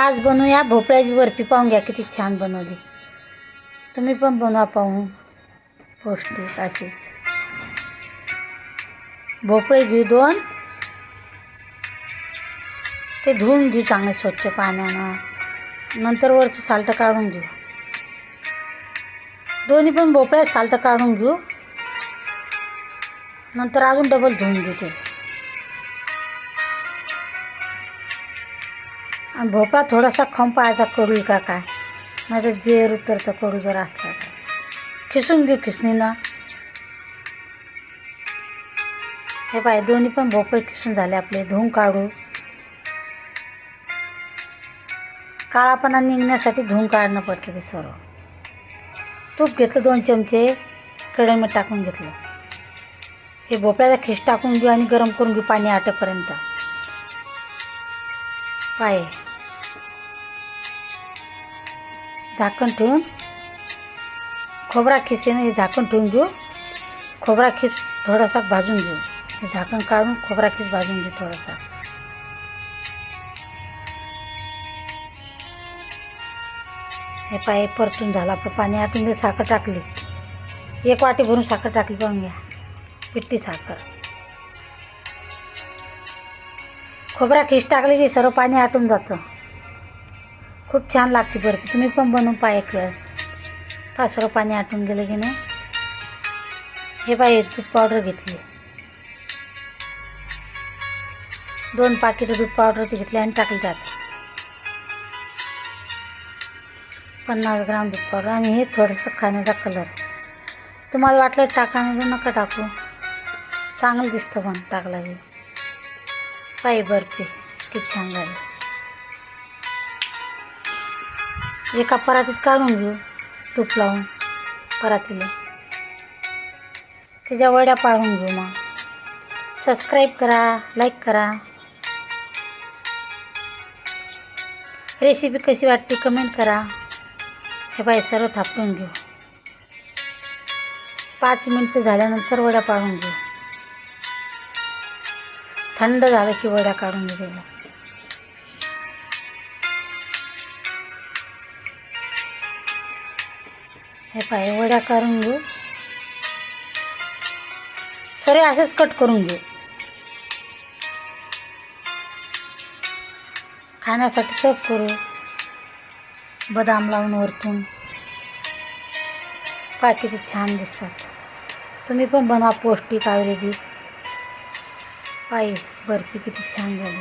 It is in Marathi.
आज बनवूया भोपळ्याची बर्फी. पाहून घ्या किती छान बनवली. तुम्ही पण बनवा पाहून. पौष्टिक अशीच. भोपळे घेऊ 2. ते धुवून घेऊ चांगले स्वच्छ पाण्यानं. नंतर वरचं साल्ट काढून घेऊ. दोन्ही पण भोपळ्यात साल्ट काढून घेऊ. नंतर अजून डबल धुवून घेऊ ते. आणि भोपळा थोडासा खाऊन पाहायचा कडू का काय, नाही तर जेर उतरतं कडू जर असला तर. खिसून घेऊ खिसणीनं. हे पाय दोन्ही पण भोपळे खिसून झाले आपले. धुवून काढू. काळापणा निघण्यासाठी धुवून काढणं पडतं ते सर्व. तूप घेतलं 2 चमचे. कढईमध्ये टाकून घेतलं. हे भोपळ्याचा खिस टाकून घेऊ आणि गरम करून घेऊ पाणी आटेपर्यंत. पाय झाकण ठेवून खोबरा खिसेने हे झाकण ठेवून घेऊ. खोबरा खिस थोडासा भाजून घेऊ. हे झाकण काढून खोबरा खिस भाजून घेऊ थोडासा. हे पाय परतून झाला आपलं. पाणी आटून घेऊ. साखर टाकली. 1 वाटी भरून साखर टाकली. पाहून घ्या पिठी साखर. खोबरा खिस टाकली की सर्व पाणी आटून जातं. खूप छान लागते बर्फी. तुम्ही पण बनवून पहा एक वेळेस. पहा सर्व पाणी आटून गेलं की नाही. हे पाय दूध पावडर घेतली. 2 पाकिटं दूध पावडरची घेतली आणि टाकली त्यात. 50 ग्राम दूध पावडर. आणि हे थोडंसं खाण्याचा कलर. तुम्हाला वाटलं टाका नाही तर नका टाकू. चांगलं दिसतं पण टाकला की. पाय बर्फी किती छान झाली. एका परातीत काढून घेऊ तूप लावून परातीला. त्याच्या वड्या पाडून घेऊ. मग सबस्क्राईब करा, लाईक करा. रेसिपी कशी वाटते कमेंट करा. हे बाई सर्व थापून घेऊ. 5 मिनटं झाल्यानंतर वड्या पाडून घेऊ. थंड झालं की वड्या काढून घेऊ. हे पाय वड्या काढून घेऊ. सर्व असेच कट करून घेऊ. खाण्यासाठी सर्व करू. बदाम लावून वरतून. पहा किती छान दिसतात. तुम्ही पण बनवा पौष्टिक आयुर्वेदिक. पाय बर्फी किती छान झाली.